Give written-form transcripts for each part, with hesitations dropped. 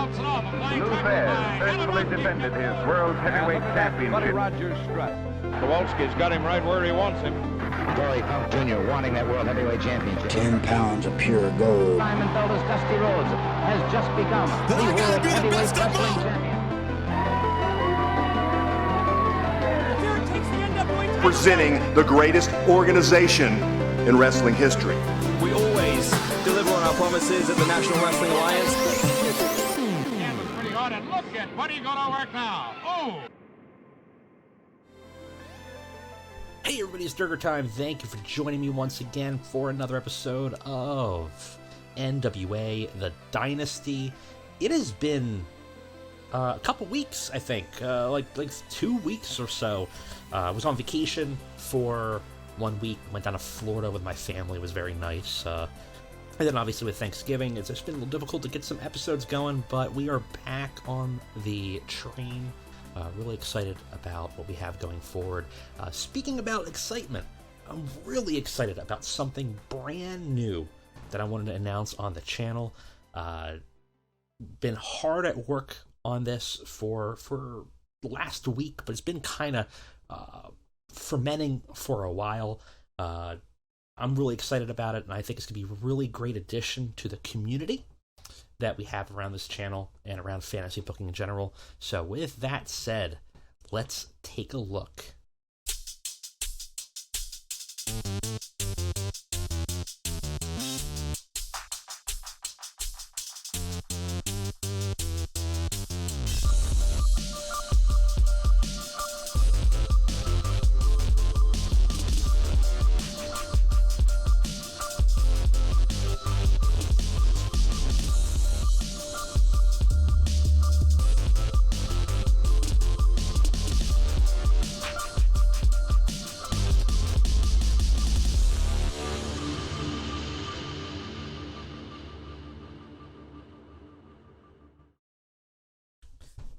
Lou Thesz faithfully defended his World Heavyweight Championship. Rogers strut. Kowalski's got him right where he wants him. Dory Funk Jr. wanting that World Heavyweight Championship. 10 pounds of pure gold. Simon Felder's Dusty Rhodes has just become the World Heavyweight Wrestling Champion. Presenting the greatest organization in wrestling history. We always deliver on our promises at the National Wrestling Alliance. Yeah, looks pretty hard, and look at what are you going to work now? Oh! Hey everybody, it's Durger time. Thank you for joining me once again for another episode of NWA, the Dynasty. It has been a couple weeks, I think, like 2 weeks or so. I was on vacation for 1 week, went down to Florida with my family. It was very nice. And then obviously with Thanksgiving, it's just been a little difficult to get some episodes going, but we are back on the train. Really excited about what we have going forward. Speaking about excitement, I'm really excited about something brand new that I wanted to announce on the channel. Been hard at work on this for last week, but it's been kind of fermenting for a while. I'm really excited about it, and I think it's going to be a really great addition to the community that we have around this channel and around fantasy booking in general. So with that said, let's take a look.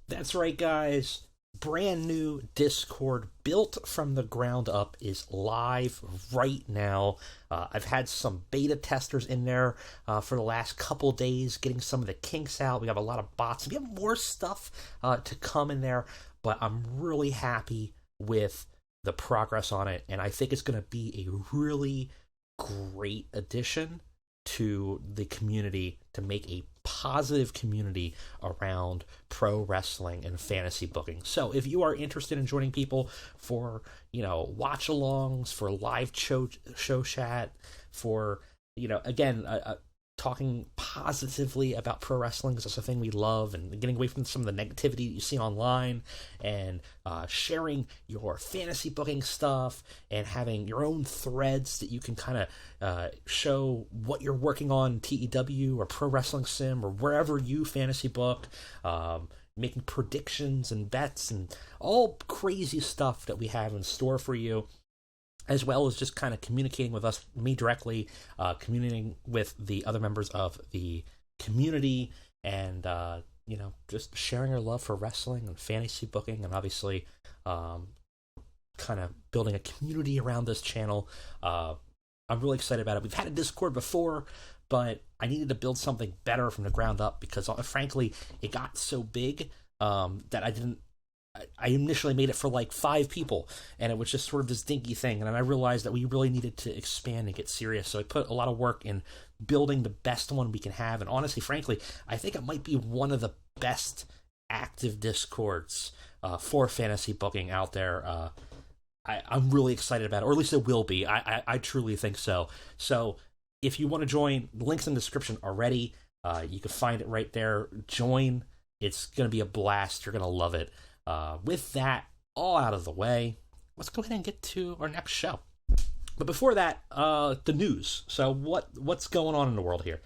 That's right, guys. Brand new Discord built from the ground up is live right now. I've had some beta testers in there for the last couple days, getting some of the kinks out. We have a lot of bots. We have more stuff to come in there, but I'm really happy with the progress on it, and I think it's going to be a really great addition to the community to make a positive community around pro wrestling and fantasy booking. So if you are interested in joining people for, watch alongs, for live show chat, for, again, talking positively about pro wrestling, because that's a thing we love, and getting away from some of the negativity that you see online, and sharing your fantasy booking stuff, and having your own threads that you can kind of show what you're working on, TEW or Pro Wrestling Sim or wherever you fantasy book, making predictions and bets and all crazy stuff that we have in store for you, as well as just kind of communicating with us, me directly, communicating with the other members of the community, and, just sharing our love for wrestling and fantasy booking, and obviously kind of building a community around this channel. I'm really excited about it. We've had a Discord before, but I needed to build something better from the ground up because, frankly, it got so big that I initially made it for like 5 people, and it was just sort of this dinky thing, and then I realized that we really needed to expand and get serious, so I put a lot of work in building the best one we can have, and honestly, frankly, I think it might be one of the best active Discords for fantasy booking out there. I'm really excited about it, or at least it will be. I truly think so. So if you want to join, the link's in the description already. You can find it right there. Join. It's going to be a blast. You're going to love it. With that all out of the way, let's go ahead and get to our next show. But before that, the news. So what's going on in the world here?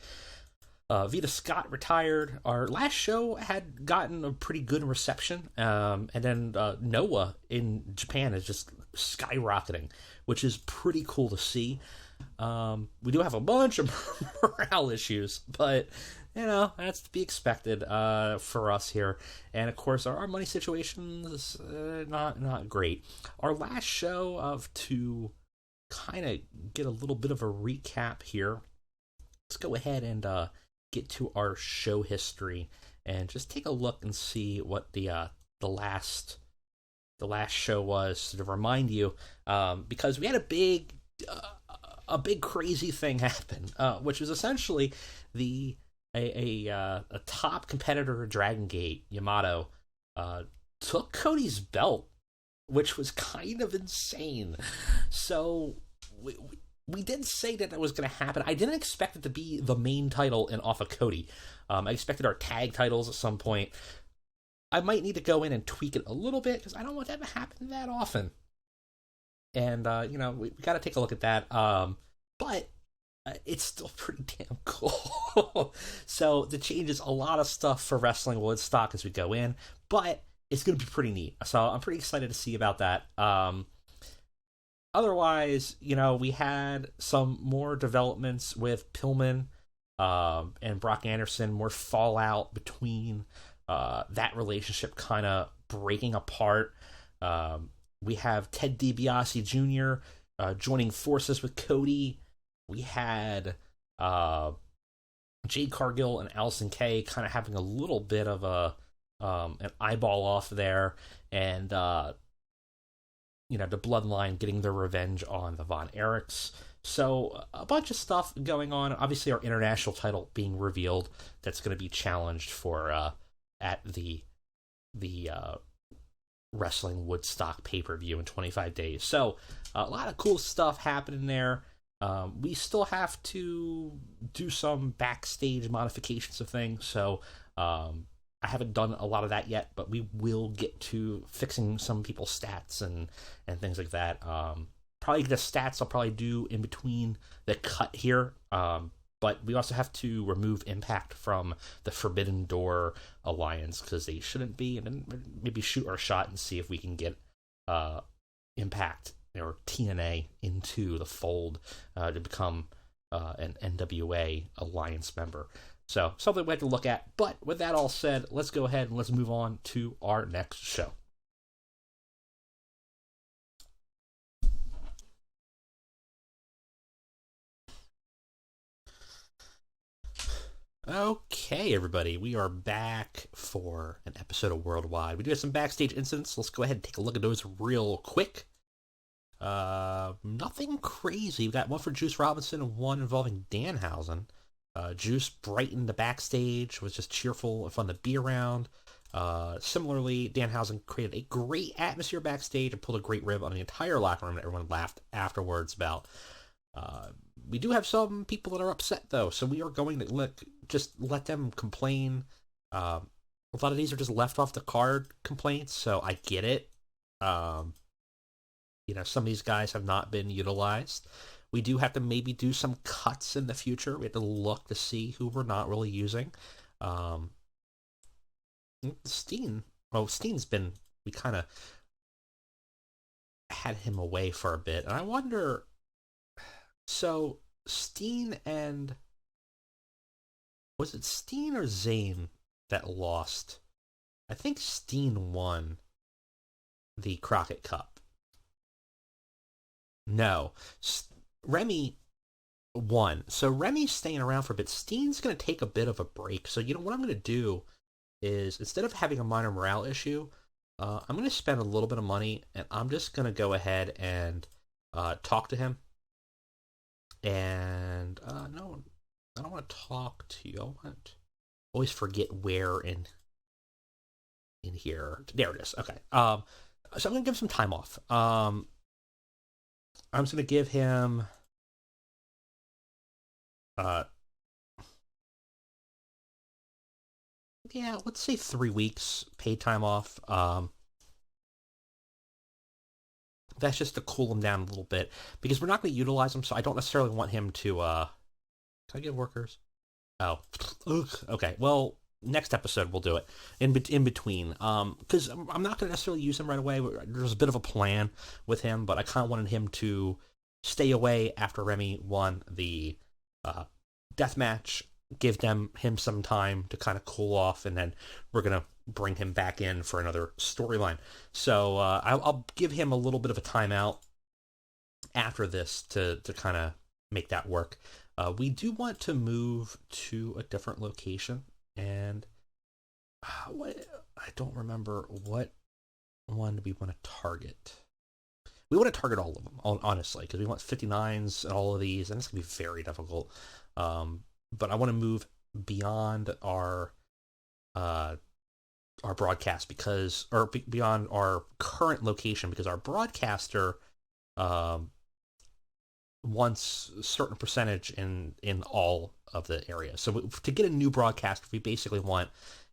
Vita Scott retired. Our last show had gotten a pretty good reception, and then Noah in Japan is just skyrocketing, which is pretty cool to see. We do have a bunch of morale issues, but that's to be expected for us here. And of course, our money situation is not great. Our last show, to kind of get a little bit of a recap here, let's go ahead and get to our show history and just take a look and see what the last show was to remind you, because we had a big crazy thing happen, which was essentially a top competitor of Dragon Gate, Yamato, took Cody's belt, which was kind of insane. So we did say that was going to happen. I didn't expect it to be the main title and off of Cody. I expected our tag titles at some point. I might need to go in and tweak it a little bit because I don't want that to happen that often. And, we got to take a look at that. But it's still pretty damn cool. So the changes a lot of stuff for Wrestling Woodstock as we go in, but it's going to be pretty neat. So I'm pretty excited to see about that. Otherwise, we had some more developments with Pillman and Brock Anderson, more fallout between that relationship kind of breaking apart. We have Ted DiBiase Jr. Joining forces with Cody. We had Jade Cargill and Allison Kay kind of having a little bit of an eyeball off there, and the Bloodline getting their revenge on the Von Erichs. So a bunch of stuff going on. Obviously, our international title being revealed. That's going to be challenged for at the Wrestling Woodstock pay-per-view in 25 days. So a lot of cool stuff happening there. We still have to do some backstage modifications of things, so I haven't done a lot of that yet, but we will get to fixing some people's stats and things like that. Probably the stats I'll probably do in between the cut here, but we also have to remove Impact from the Forbidden Door Alliance because they shouldn't be, and then maybe shoot our shot and see if we can get Impact or TNA into the fold to become an NWA Alliance member. So something we have to look at. But with that all said, let's go ahead and let's move on to our next show. Okay, everybody, we are back for an episode of Worldwide. We do have some backstage incidents. Let's go ahead and take a look at those real quick. Nothing crazy. We got one for Juice Robinson and one involving Danhausen. Juice brightened the backstage, was just cheerful and fun to be around. Similarly, Danhausen created a great atmosphere backstage and pulled a great rib on the entire locker room that everyone laughed afterwards about. We do have some people that are upset, though, so we are going to let them complain. A lot of these are just left off the card complaints, so I get it. Some of these guys have not been utilized. We do have to maybe do some cuts in the future. We have to look to see who we're not really using. Steen's been, we kind of had him away for a bit. And I wonder, so Steen and, was it Steen or Zayn that lost? I think Steen won the Crockett Cup. No, Remy won. So Remy's staying around for a bit. Steen's going to take a bit of a break. So, what I'm going to do is, instead of having a minor morale issue, I'm going to spend a little bit of money, and I'm just going to go ahead and talk to him. And, no, I don't want to talk to you. Always forget where in here. There it is. Okay. So I'm going to give him some time off. I'm just going to give him let's say 3 weeks paid time off. That's just to cool him down a little bit, because we're not going to utilize him, so I don't necessarily want him to, can I get workers? Oh, okay. Well, next episode we'll do it in between, because I'm not going to necessarily use him right away. There's a bit of a plan with him, but I kind of wanted him to stay away after Remy won the death match, give him some time to kind of cool off, and then we're going to bring him back in for another storyline. So I'll give him a little bit of a timeout after this to kind of make that work. We do want to move to a different location, and I don't remember what one we want to target. We want to target all of them, honestly, because we want 59s and all of these, and it's going to be very difficult. But I want to move beyond our broadcast beyond our current location, because our broadcaster wants a certain percentage in all of the areas. So to get a new broadcaster, we basically want,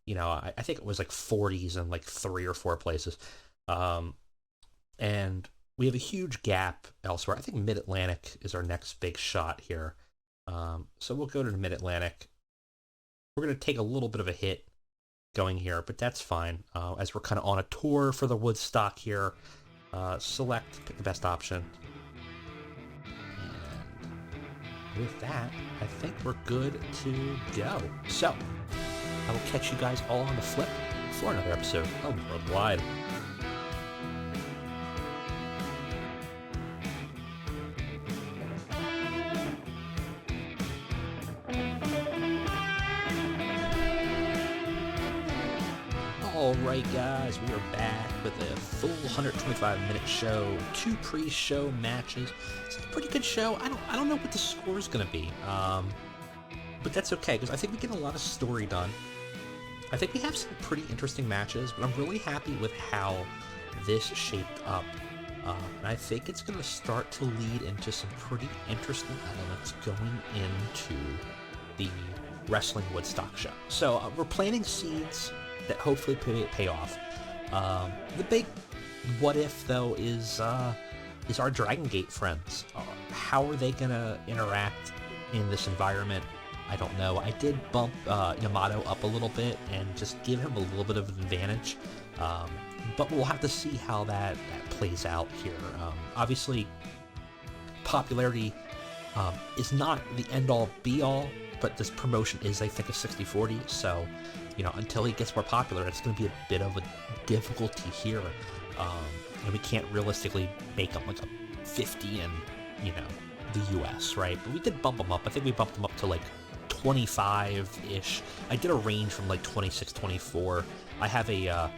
I think it was like 40s in like 3 or 4 places. And we have a huge gap elsewhere. I think Mid-Atlantic is our next big shot here. So we'll go to the Mid-Atlantic. We're going to take a little bit of a hit going here, but that's fine. As we're kind of on a tour for the Woodstock here, pick the best option. And with that, I think we're good to go. So, I will catch you guys all on the flip for another episode of Worldwide. Alright guys, we are back with a full 125-minute show, 2 pre-show matches. It's a pretty good show. I don't know what the score is going to be, but that's okay, because I think we get a lot of story done. I think we have some pretty interesting matches, but I'm really happy with how this shaped up. And I think it's going to start to lead into some pretty interesting elements going into the Wrestling Woodstock show. So we're planting seeds that hopefully pay off. The big what if, though, is our Dragon Gate friends. How are they going to interact in this environment? I don't know. I did bump Yamato up a little bit and just give him a little bit of an advantage. But we'll have to see how that plays out here. Obviously, popularity is not the end-all, be-all, but this promotion is, I think, a 60-40, so, until he gets more popular, it's going to be a bit of a difficulty here. And we can't realistically make him like a 50 in, the US, right? But we did bump him up. I think we bumped him up to like 25-ish. I did a range from like 26, 24. I have a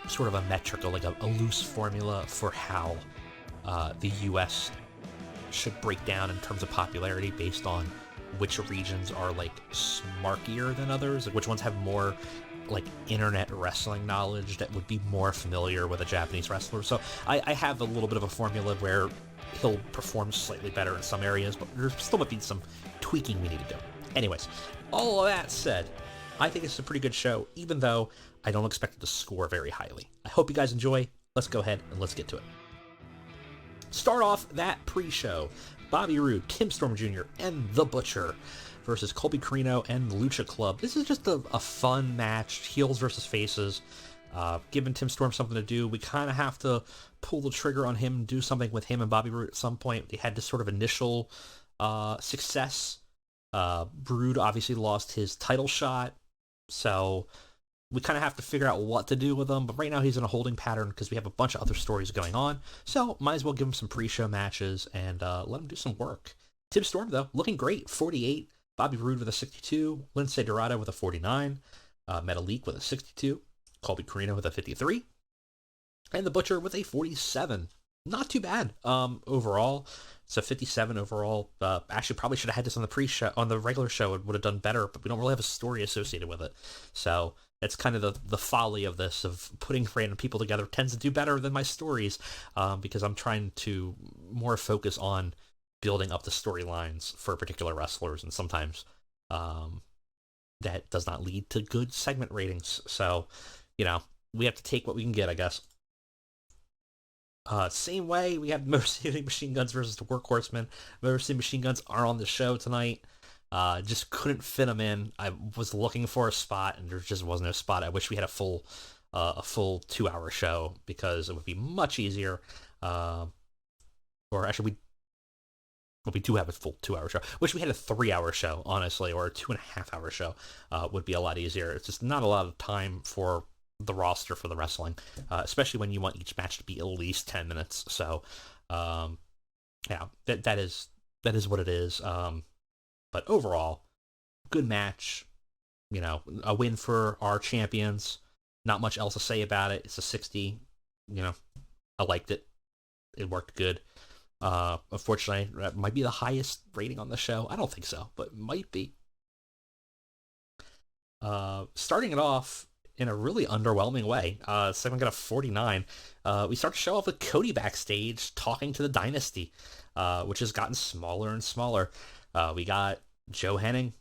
sort of a metric, or like a loose formula for how the US should break down in terms of popularity based on which regions are like smarkier than others, like which ones have more like internet wrestling knowledge that would be more familiar with a Japanese wrestler. So I have a little bit of a formula where he'll perform slightly better in some areas, but there still might be some tweaking we need to do. Anyways, all of that said, I think it's a pretty good show, even though I don't expect it to score very highly. I hope you guys enjoy. Let's go ahead and let's get to it. Start off that pre-show. Bobby Roode, Tim Storm Jr., and The Butcher versus Colby Corino and the Lucha Club. This is just a fun match, heels versus faces. Giving Tim Storm something to do. We kind of have to pull the trigger on him, do something with him and Bobby Roode at some point. They had this sort of initial success. Roode obviously lost his title shot, so we kind of have to figure out what to do with him, but right now he's in a holding pattern because we have a bunch of other stories going on, so might as well give him some pre-show matches and let him do some work. Tim Storm, though, looking great, 48, Bobby Roode with a 62, Lince Dorado with a 49, Metalik with a 62, Colby Corino with a 53, and The Butcher with a 47. Not too bad overall. It's a 57 overall. Actually, probably should have had this on the pre-show, on the regular show. It would have done better, but we don't really have a story associated with it. So that's kind of the folly of this, of putting random people together tends to do better than my stories, because I'm trying to more focus on building up the storylines for particular wrestlers, and sometimes that does not lead to good segment ratings. So, we have to take what we can get, I guess. Same way, we have Motor City Machine Guns versus the Workhorsemen. Motor City Machine Guns are on the show tonight. Just couldn't fit them in. I was looking for a spot, and there just wasn't a spot. I wish we had a full 2-hour show, because it would be much easier. Or actually, we do have a full 2-hour show. Wish we had a 3-hour show, honestly, or a 2.5-hour show. Would be a lot easier. It's just not a lot of time for the roster for the wrestling, especially when you want each match to be at least 10 minutes. So, yeah, that is what it is. But overall, good match. a win for our champions. Not much else to say about it. It's a 60. I liked it. It worked good. Unfortunately, that might be the highest rating on the show. I don't think so, but it might be. Starting it off in a really underwhelming way. Segment got a 49. We start to show off with Cody backstage talking to the Dynasty, which has gotten smaller and smaller. We got Joe Henning,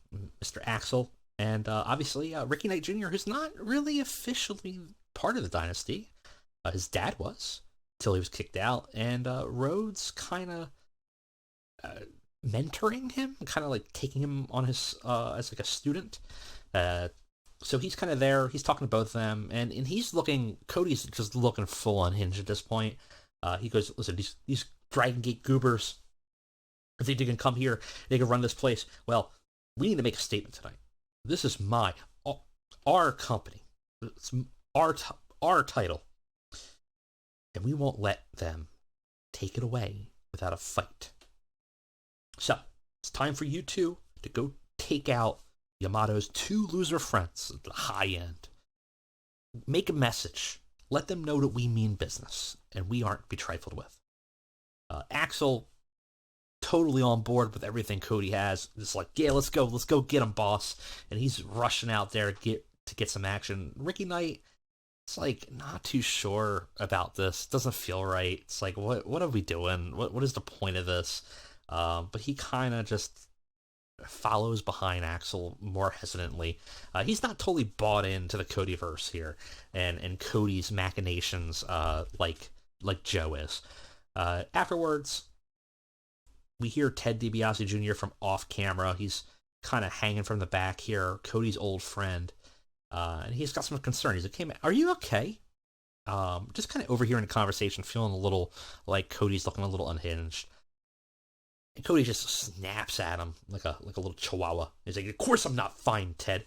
Mr. Axel, and obviously Ricky Knight Jr., who's not really officially part of the Dynasty. His dad was, till he was kicked out, and Rhodes kind of mentoring him, kind of like taking him on his as like a student. So he's kind of there. He's talking to both of them, and Cody's just looking full unhinged at this point. He goes, listen, these Dragon Gate goobers, if they can come here, they can run this place. Well, we need to make a statement tonight. This is our company. It's our title. And we won't let them take it away without a fight. So, it's time for you two to go take out Yamato's two loser friends at the high end. Make a message. Let them know that we mean business, and we aren't to be trifled with. Axel, totally on board with everything Cody has. It's like, yeah, let's go get him, boss. And he's rushing out there to get some action. Ricky Knight, it's like not too sure about this. Doesn't feel right. It's like, what are we doing? What is the point of this? But he kind of just follows behind Axel more hesitantly. He's not totally bought into the Codyverse here and Cody's machinations like Joe is. Afterwards, we hear Ted DiBiase Jr. from off camera. He's kind of hanging from the back here, Cody's old friend. And he's got some concern. He's like, hey, man, are you okay? Just kind of overhearing the conversation, feeling a little like Cody's looking a little unhinged. And Cody just snaps at him like a little chihuahua. He's like, of course I'm not fine, Ted.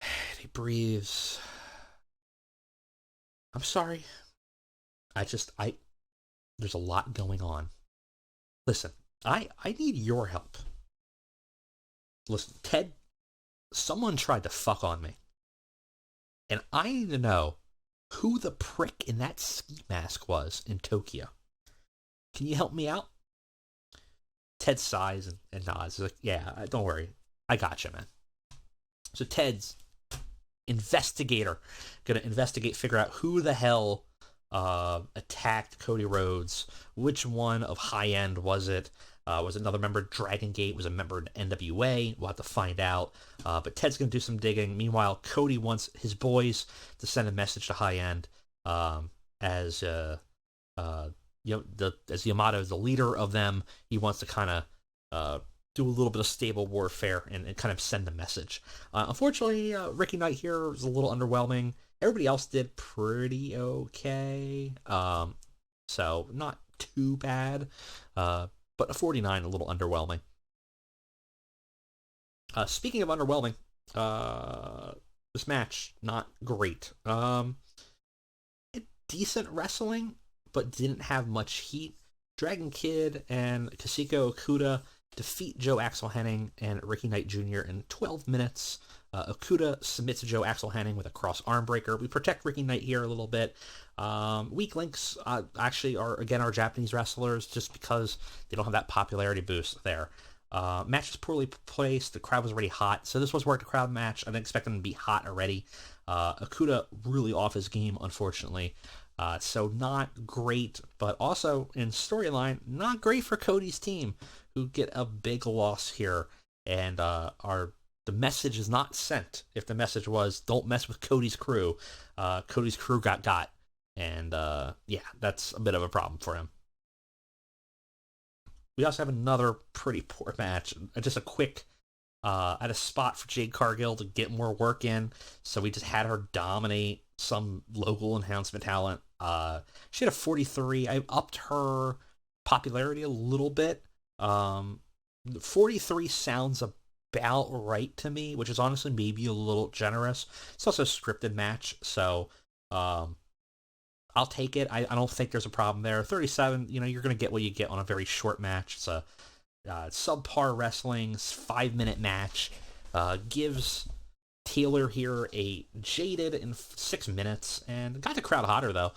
And he breathes. I'm sorry. There's a lot going on. Listen, I need your help. Listen, Ted, someone tried to fuck on me. And I need to know who the prick in that ski mask was in Tokyo. Can you help me out? Ted sighs and nods. He's like, yeah, don't worry. I got you, man. So Ted's investigator. Gonna investigate, figure out who the hell attacked Cody Rhodes. Which one of high end was it? Was another member of Dragon Gate? Was a member of NWA? We'll have to find out. But Ted's going to do some digging. Meanwhile, Cody wants his boys to send a message to high end as Yamato is the leader of them. He wants to kind of do a little bit of stable warfare and kind of send a message. Unfortunately, Ricky Knight here is a little underwhelming. Everybody else did pretty okay. So not too bad. But a 49, a little underwhelming. Speaking of underwhelming, this match, not great. Decent wrestling, but didn't have much heat. Dragon Kid and Kazuchika Okuda defeat Joe Axel Henning and Ricky Knight Jr. in 12 minutes. Okuda submits Joe Axel Henning with a cross arm breaker. We protect Ricky Knight here a little bit. Weak links actually are, again, our Japanese wrestlers, just because they don't have that popularity boost there. Match was poorly placed. The crowd was already hot, so this was worked a crowd match. I didn't expect them to be hot already. Okuda really off his game, unfortunately. So not great, but also in storyline, not great for Cody's team, who get a big loss here. And the message is not sent. If the message was, don't mess with Cody's crew, Cody's crew got. And yeah, that's a bit of a problem for him. We also have another pretty poor match. Just a quick, at a spot for Jade Cargill to get more work in. So we just had her dominate some local enhancement talent. She had a 43. I upped her popularity a little bit. 43 sounds about right to me, which is honestly maybe a little generous. It's also a scripted match, so I'll take it. I don't think there's a problem there. 37, you're going to get what you get on a very short match. It's a subpar wrestling 5-minute match. gives Taylor here a jaded in 6 minutes, and got the crowd hotter though.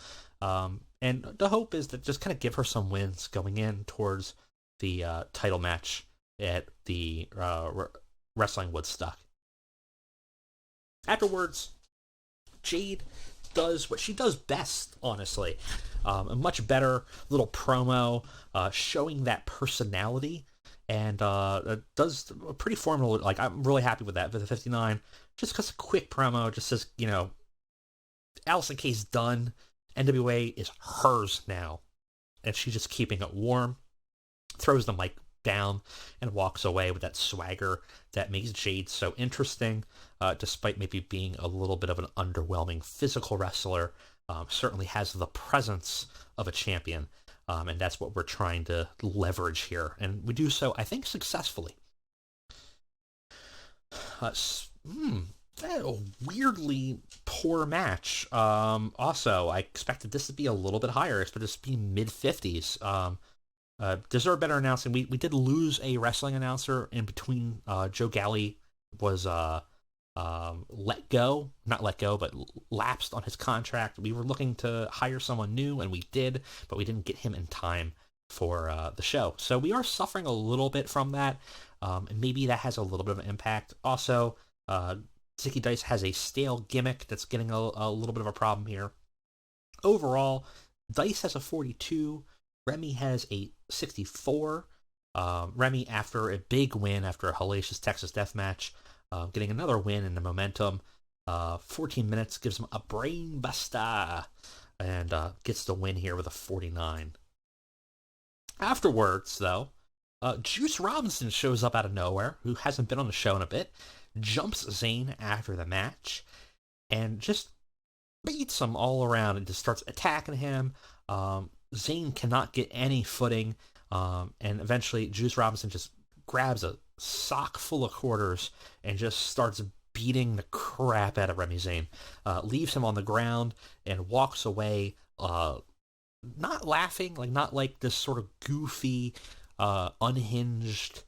And the hope is that just kind of give her some wins going in towards the title match at the Wrestling Woodstock. Afterwards, Jade does what she does best, honestly. A much better little promo, showing that personality, and does a pretty formal, like, I'm really happy with that for the 59. Just because a quick promo just says, Allison Kay's done. NWA is hers now. And she's just keeping it warm. Throws the mic down and walks away with that swagger that makes Jade so interesting, despite maybe being a little bit of an underwhelming physical wrestler. Certainly has the presence of a champion, and that's what we're trying to leverage here, and we do so, I think, successfully. A weirdly poor match. Also, I expected this to be a little bit higher. I expected this to be mid-50s. Deserve better announcing. We did lose a wrestling announcer in between. Joe Galley was let go, not let go, but lapsed on his contract. We were looking to hire someone new, and we did, but we didn't get him in time for the show. So we are suffering a little bit from that, and maybe that has a little bit of an impact. Also, Zicky Dice has a stale gimmick that's getting a little bit of a problem here. Overall, Dice has a 42, Remy has a 64. Remy, after a big win after a hellacious Texas Death Match, getting another win in the momentum. 14 minutes gives him a brain buster, and gets the win here with a 49. Afterwards, though, Juice Robinson shows up out of nowhere, who hasn't been on the show in a bit, jumps Zayn after the match, and just beats him all around and just starts attacking him. Zayn cannot get any footing, and eventually Juice Robinson just grabs a sock full of quarters and just starts beating the crap out of Remy Zayn. Leaves him on the ground and walks away, not laughing, not like this sort of goofy, unhinged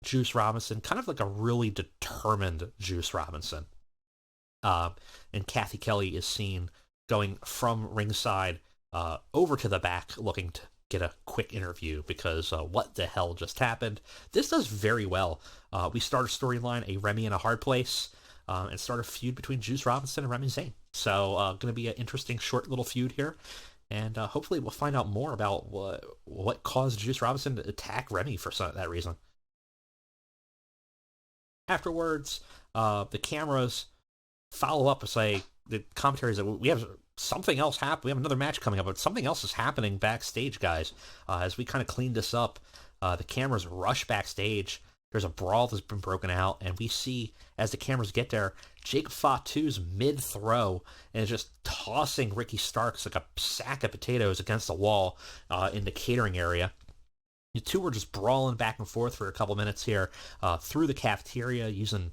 Juice Robinson, kind of like a really determined Juice Robinson. And Kathy Kelly is seen going from ringside over to the back, looking to get a quick interview, because what the hell just happened? This does very well. We start a storyline, a Remy in a hard place, and start a feud between Juice Robinson and Remy Zayn. So going to be an interesting short little feud here, and hopefully we'll find out more about what caused Juice Robinson to attack Remy for that reason. Afterwards, the cameras follow up and say, the commentary is that we have something else happen. We have another match coming up, but something else is happening backstage, guys. As we kind of clean this up, the cameras rush backstage. There's a brawl that's been broken out, and we see, as the cameras get there, Jacob Fatu's mid-throw and is just tossing Ricky Starks like a sack of potatoes against the wall in the catering area. The two were just brawling back and forth for a couple minutes here through the cafeteria using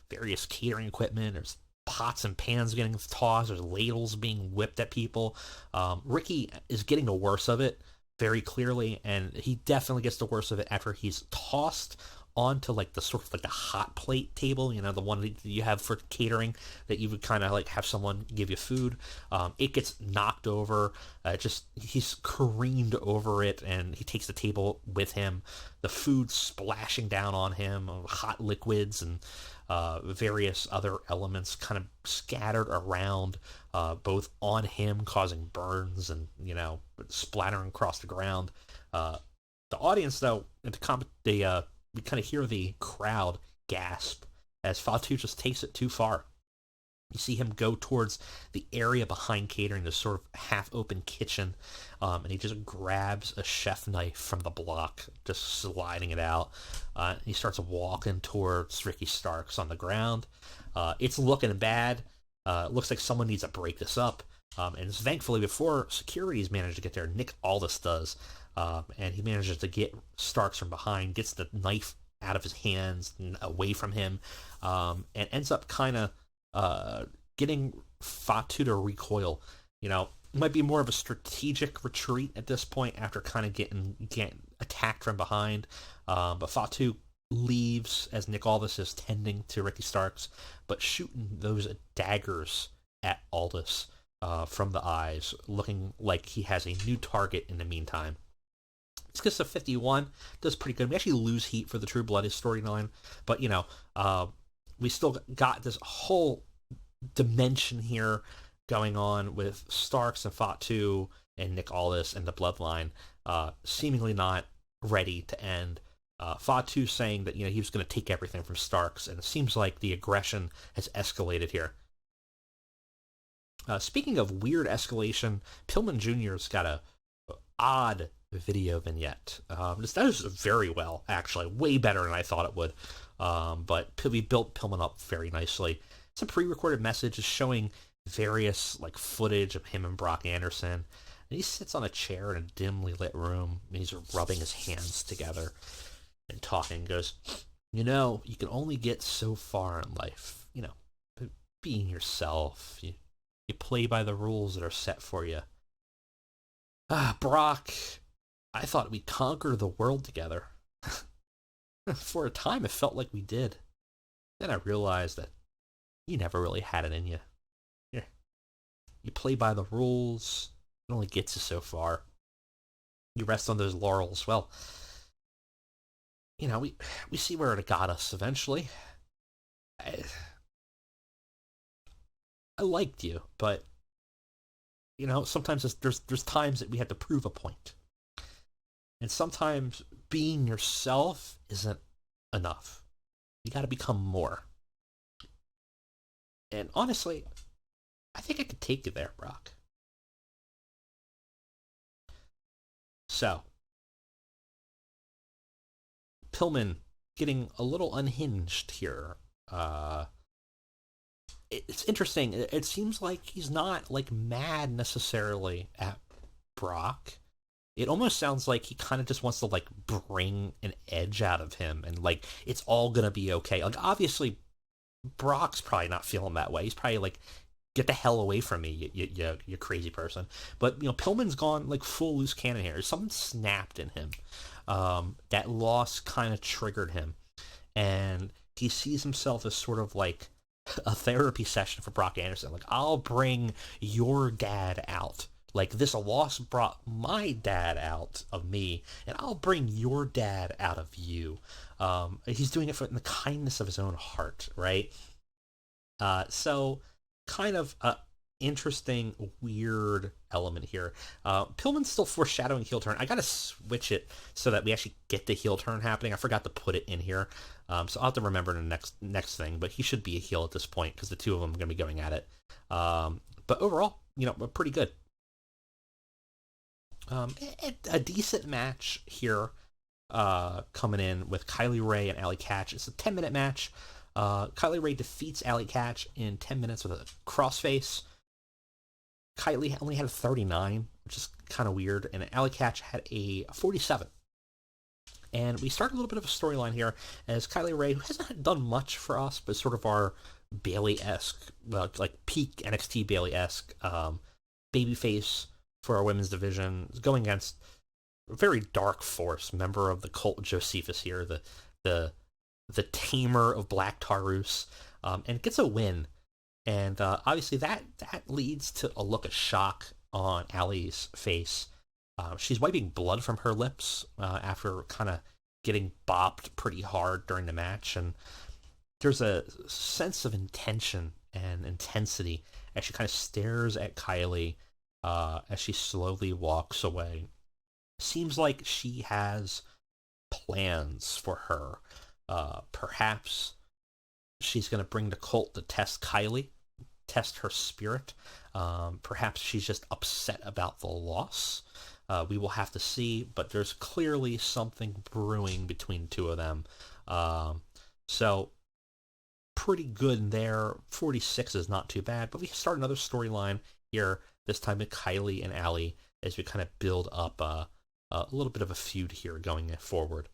various catering equipment. There's pots and pans getting tossed. There's ladles being whipped at people. Ricky is getting the worst of it very clearly, and he definitely gets the worst of it after he's tossed onto the sort of the hot plate table, the one that you have for catering, that you would kind of have someone give you food. It gets knocked over. He's careened over it, and he takes the table with him. The food splashing down on him, hot liquids and various other elements kind of scattered around, both on him, causing burns and splattering across the ground. The audience, though, we kind of hear the crowd gasp as Fatu just takes it too far. You see him go towards the area behind catering, this sort of half-open kitchen, and he just grabs a chef knife from the block, just sliding it out. He starts walking towards Ricky Starks on the ground. It's looking bad. Looks like someone needs to break this up. And thankfully, before security's managed to get there, Nick Aldis does. And he manages to get Starks from behind, gets the knife out of his hands and away from him, and ends up kind of getting Fatu to recoil. Might be more of a strategic retreat at this point after kind of getting attacked from behind. But Fatu leaves as Nick Aldis is tending to Ricky Starks, but shooting those daggers at Aldis from the eyes, looking like he has a new target in the meantime. This gets to 51, does pretty good. We actually lose heat for the True Blooded storyline, but, we still got this whole dimension here going on with Starks and Fatu and Nick Aldis and the Bloodline seemingly not ready to end. Fatu saying that he was going to take everything from Starks, and it seems like the aggression has escalated here. Speaking of weird escalation, Pillman Jr.'s got a odd video vignette. This does very well, actually, way better than I thought it would. But we built Pillman up very nicely. It's a pre-recorded message showing various footage of him and Brock Anderson. And he sits on a chair in a dimly lit room, and he's rubbing his hands together and talking. Goes, you can only get so far in life. Being yourself. You play by the rules that are set for you. Brock, I thought we'd conquer the world together. For a time, it felt like we did. Then I realized that you never really had it in you. You play by the rules. It only gets you so far. You rest on those laurels. Well, we see where it got us eventually. I liked you, but sometimes there's times that we have to prove a point. And sometimes being yourself isn't enough. You got to become more. And honestly, I think I could take you there, Brock. So, Pillman getting a little unhinged here. It's interesting. It seems like he's not mad necessarily at Brock. It almost sounds like he kind of just wants to bring an edge out of him, and it's all gonna be okay. Obviously, Brock's probably not feeling that way. He's probably get the hell away from me, you crazy person. But Pillman's gone full loose cannon here. Something snapped in him. That loss kind of triggered him, and he sees himself as sort of a therapy session for Brock Anderson. I'll bring your dad out. This loss brought my dad out of me, and I'll bring your dad out of you. He's doing it in the kindness of his own heart, right? So kind of a interesting, weird element here. Pillman's still foreshadowing heel turn. I gotta switch it so that we actually get the heel turn happening. I forgot to put it in here. So I'll have to remember the next thing, but he should be a heel at this point because the two of them are going to be going at it. But overall, pretty good. A decent match here coming in with Kylie Rae and Allie Katch. It's a 10-minute match. Kylie Rae defeats Allie Katch in 10 minutes with a crossface. Kylie only had a 39, which is kind of weird, and Allie Katch had a 47. And we start a little bit of a storyline here as Kylie Rae, who hasn't done much for us, but sort of our Bayley-esque, peak NXT Bayley-esque babyface for our women's division, is going against a very dark force member of the cult Josephus here, the tamer of Black Taurus, and gets a win. And obviously that leads to a look of shock on Allie's face. She's wiping blood from her lips after kind of getting bopped pretty hard during the match, and there's a sense of intention and intensity as she kind of stares at Kylie as she slowly walks away. Seems like she has plans for her. Perhaps she's going to bring the cult to test Kylie, test her spirit. Perhaps she's just upset about the loss. We will have to see, but there's clearly something brewing between the two of them. So, pretty good there. 46 is not too bad, but we start another storyline here, this time with Kylie and Allie, as we kind of build up a little bit of a feud here going forward.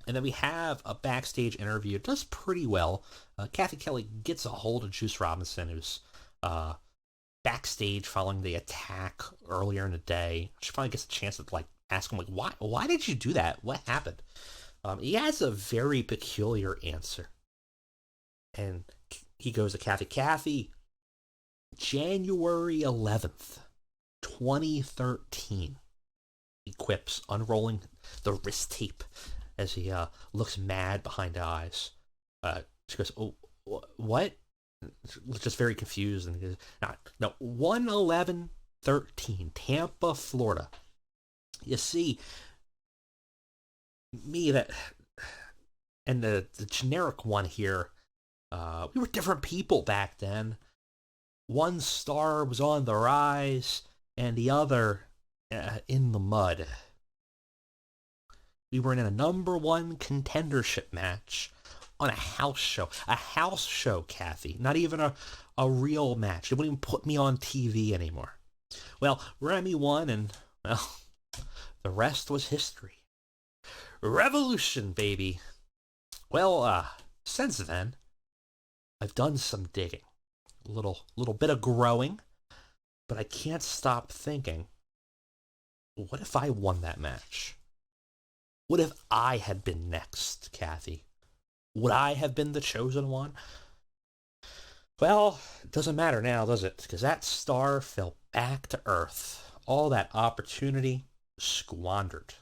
And then we have a backstage interview. It does pretty well. Kathy Kelly gets a hold of Juice Robinson, who's backstage following the attack earlier in the day. She finally gets a chance to ask him, like, why did you do that? What happened? He has a very peculiar answer. And he goes to Kathy, January 11th, 2013. He quips, unrolling the wrist tape as he looks mad behind the eyes. She goes, oh, what? Just very confused. And he goes, no, 1/11/13, Tampa, Florida. You see, me and the generic one here, we were different people back then. One star was on the rise, and the other in the mud. We were in a #1 contendership match on a house show. A house show, Kathy. Not even a real match. They wouldn't even put me on TV anymore. Well, Remy won, and, well, the rest was history. Revolution, baby. Well, since then, I've done some digging. A little bit of growing, but I can't stop thinking, what if I won that match? What if I had been next, Kathy? Would I have been the chosen one? Well, it doesn't matter now, does it? Because that star fell back to earth. All that opportunity squandered.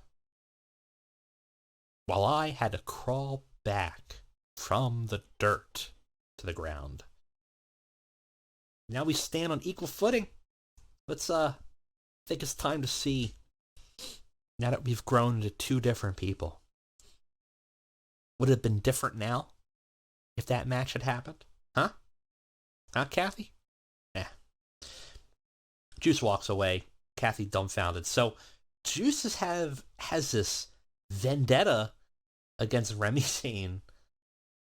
While I had to crawl back from the dirt to the ground. Now we stand on equal footing. Let's think it's time to see, now that we've grown into two different people. Would it have been different now if that match had happened? Huh? Huh, Kathy? Yeah. Juice walks away, Kathy dumbfounded. So Juice has this vendetta against Remy Zayn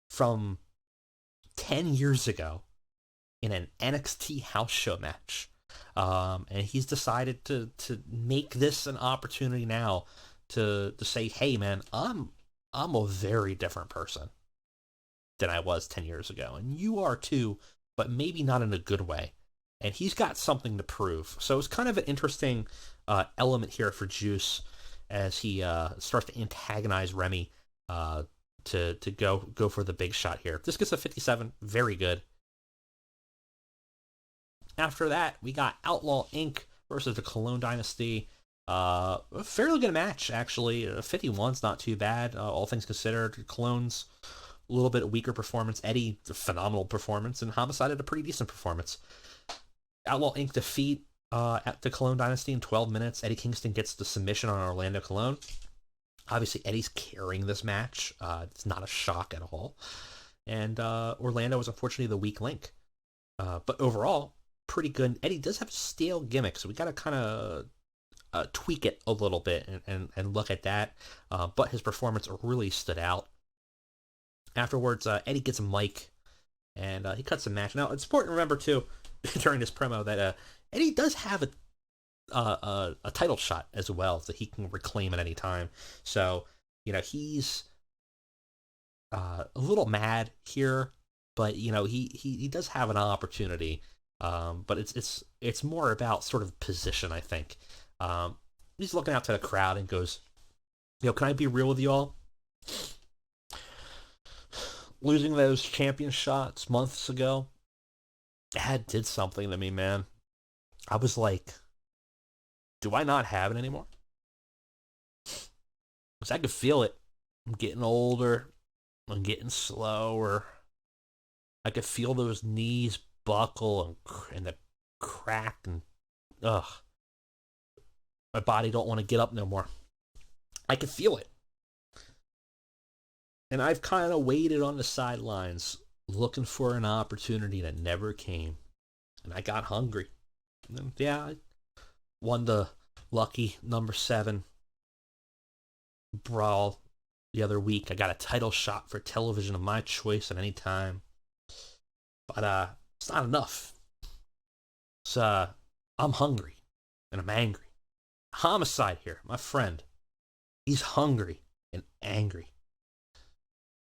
from 10 years ago in an NXT house show match. And he's decided to make this an opportunity now to say, hey man, I'm a very different person than I was 10 years ago. And you are too, but maybe not in a good way. And he's got something to prove. So it's kind of an interesting element here for Juice as he starts to antagonize Remy to go for the big shot here. This gets a 57, very good. After that, we got Outlaw Inc. versus the Cologne Dynasty. A fairly good match, actually. 51's not too bad, all things considered. Cologne's a little bit weaker performance. Eddie, a phenomenal performance. And Homicide had a pretty decent performance. Outlaw Inc. defeat at the Cologne Dynasty in 12 minutes. Eddie Kingston gets the submission on Orlando Colon. Obviously, Eddie's carrying this match. It's not a shock at all. And Orlando was unfortunately the weak link. But overall, pretty good. Eddie does have a stale gimmick, so we got to kind of tweak it a little bit and look at that. But his performance really stood out. Afterwards, Eddie gets a mic, and he cuts the match. Now, it's important to remember, too, during this promo, that Eddie does have a title shot as well that he can reclaim at any time. So, you know, he's a little mad here, but, you know, he does have an opportunity. But it's more about sort of position, I think. He's looking out to the crowd and goes, can I be real with you all? Losing those champion shots months ago, that did something to me, man. I was like, do I not have it anymore? Because I could feel it. I'm getting older. I'm getting slower. I could feel those knees buckle and the crack and my body don't want to get up no more. I can feel it. And I've kind of waited on the sidelines looking for an opportunity that never came. And I got hungry. And I won the lucky #7 brawl the other week. I got a title shot for television of my choice at any time. But it's not enough. So I'm hungry and I'm angry. Homicide here, my friend. He's hungry and angry.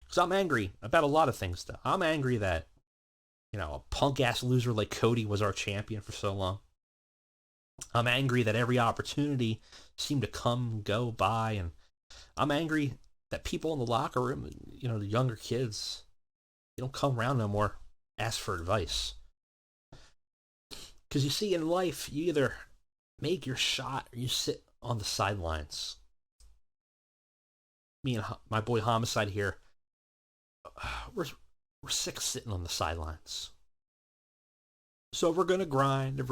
So I'm angry about a lot of things, though. I'm angry that, a punk-ass loser like Cody was our champion for so long. I'm angry that every opportunity seemed to come, go by, and I'm angry that people in the locker room, the younger kids, they don't come around no more, ask for advice. Because you see, in life, you either make your shot or you sit on the sidelines. Me and my boy Homicide here, we're sick of sitting on the sidelines. So if we're going to grind, I'm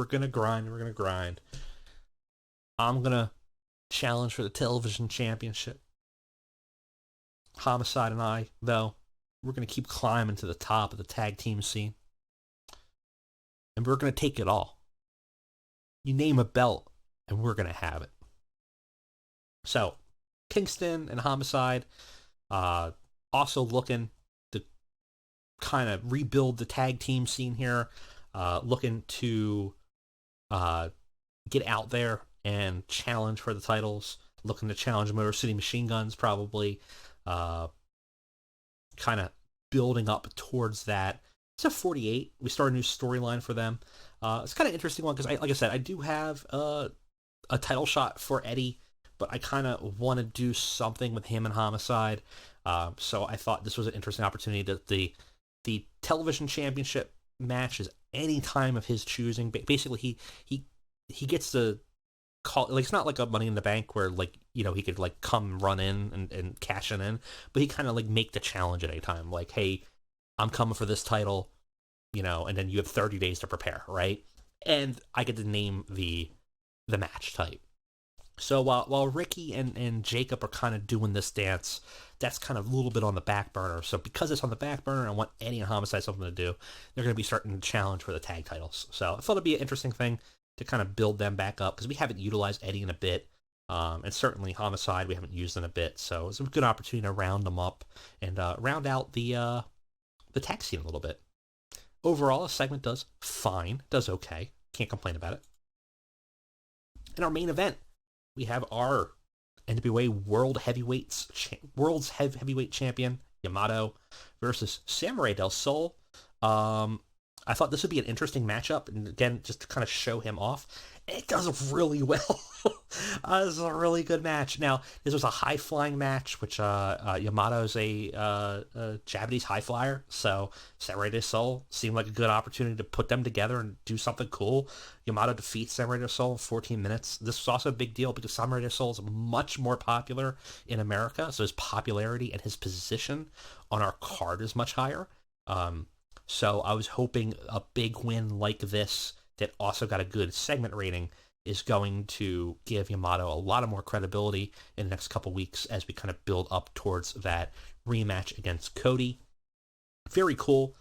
going to challenge for the television championship. Homicide and I, though, we're going to keep climbing to the top of the tag team scene. And we're going to take it all. You name a belt, and we're going to have it. So, Kingston and Homicide, also looking to kind of rebuild the tag team scene here. Looking to get out there and challenge for the titles. Looking to challenge Motor City Machine Guns, probably. Kind of building up towards that. It's a 48. We start a new storyline for them. It's kind of interesting one because, like I said, I do have a title shot for Eddie, but I kind of want to do something with him and Homicide. So I thought this was an interesting opportunity. The television championship match is any time of his choosing. Basically, he gets to call. Like, it's not like a Money in the Bank where he could come run in and cash it in, but he kind of make the challenge at any time. Like, hey, I'm coming for this title, and then you have 30 days to prepare, right? And I get to name the match type. So while Ricky and Jacob are kind of doing this dance, that's kind of a little bit on the back burner. So because it's on the back burner, I want Eddie and Homicide something to do. They're going to be starting to challenge for the tag titles. So I thought it'd be an interesting thing to kind of build them back up because we haven't utilized Eddie in a bit. And certainly Homicide we haven't used in a bit. So it's a good opportunity to round them up and round out the tag scene a little bit. Overall, the segment does fine. Does okay. Can't complain about it. In our main event, we have our NWA World's Heavyweight Champion, Yamato, versus Samurai Del Sol. I thought this would be an interesting matchup, and again, just to kind of show him off. It does really well. This is a really good match. Now, this was a high-flying match, which Yamato's a Japanese high flyer, so Samurai Del Sol seemed like a good opportunity to put them together and do something cool. Yamato defeats Samurai Del Sol in 14 minutes. This was also a big deal because Samurai Del Sol is much more popular in America, so his popularity and his position on our card is much higher. So I was hoping a big win like this that also got a good segment rating is going to give Yamato a lot of more credibility in the next couple weeks as we kind of build up towards that rematch against Cody. Very cool.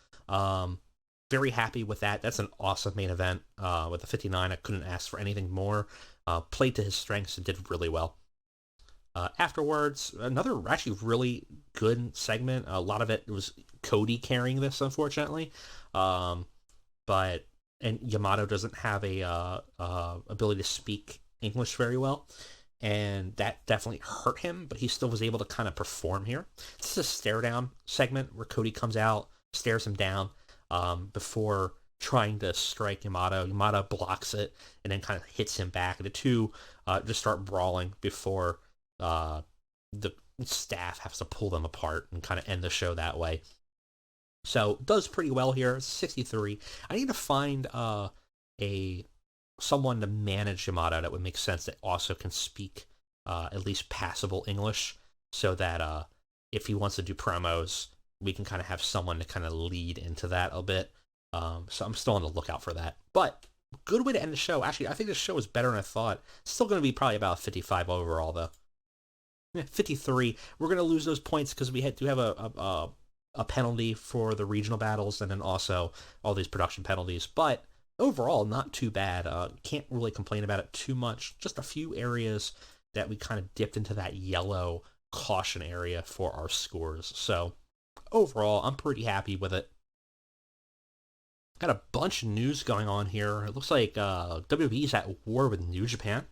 Very happy with that. That's an awesome main event. With the 59, I couldn't ask for anything more. Played to his strengths and did really well. Afterwards, another actually really good segment. A lot of it was Cody carrying this, unfortunately. And Yamato doesn't have a ability to speak English very well, and that definitely hurt him, but he still was able to kind of perform here. This is a stare down segment where Cody comes out, stares him down before trying to strike Yamato. Yamato blocks it and then kind of hits him back. And the two just start brawling before the staff has to pull them apart and kind of end the show that way. So does pretty well here. 63. I need to find someone to manage Yamato that would make sense that also can speak at least passable English, so that if he wants to do promos, we can kind of have someone to kind of lead into that a bit. So I'm still on the lookout for that. But good way to end the show. Actually, I think this show is better than I thought. Still going to be probably about 55 overall, though. 53. We're going to lose those points because we do have a penalty for the regional battles and then also all these production penalties. But overall, not too bad. Can't really complain about it too much. Just a few areas that we kind of dipped into that yellow caution area for our scores. So overall, I'm pretty happy with it. Got a bunch of news going on here. It looks like WWE is at war with New Japan,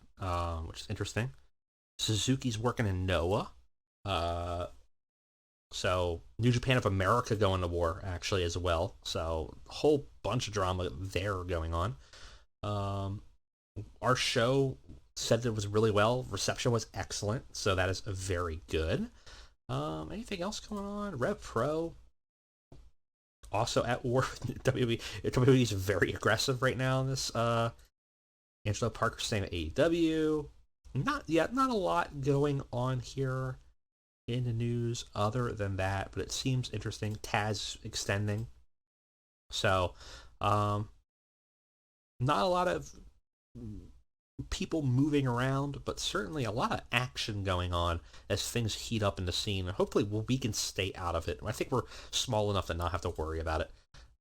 which is interesting. Suzuki's working in Noah. So New Japan of America going to war actually as well. So a whole bunch of drama there going on. our show said that it was really well. Reception was excellent, so that is very good. Anything else going on? Rev Pro also at war with WWE. WWE is very aggressive right now in this. Angelo Parker staying at AEW. Not a lot going on here in the news other than that, but it seems interesting. Taz extending. So, not a lot of people moving around, but certainly a lot of action going on as things heat up in the scene. And hopefully we can stay out of it. I think we're small enough to not have to worry about it.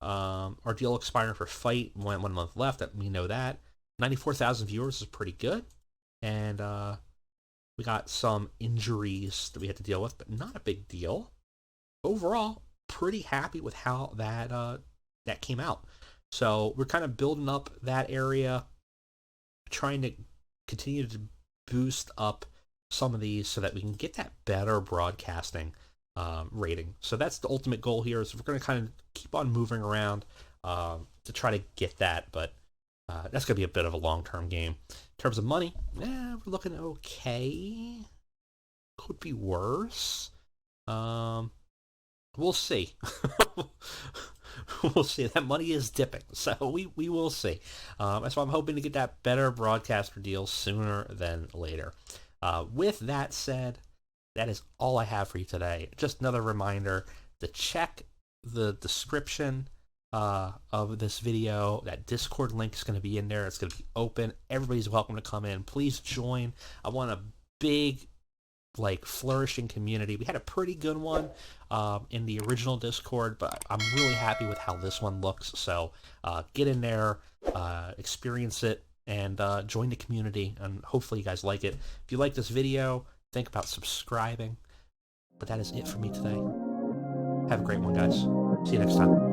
Our deal expiring for Fight, 1 month left. We know that. 94,000 viewers is pretty good. And we got some injuries that we had to deal with, but not a big deal. Overall, pretty happy with how that came out. So we're kind of building up that area, trying to continue to boost up some of these so that we can get that better broadcasting rating. So that's the ultimate goal here, is we're going to kind of keep on moving around to try to get that, but that's going to be a bit of a long-term game. In terms of money, we're looking okay. Could be worse. We'll see. We'll see. That money is dipping, so we will see. That's why I'm hoping to get that better broadcaster deal sooner than later. With that said, that is all I have for you today. Just another reminder to check the description of this video. That Discord link is going to be in there. It's going to be open. Everybody's welcome to come in. Please join. I want a big, flourishing community. We had a pretty good one in the original Discord, but I'm really happy with how this one looks. So get in there, experience it, and join the community, and hopefully you guys like it. If you like this video, think about subscribing. But that is it for me today. Have a great one, guys. See you next time.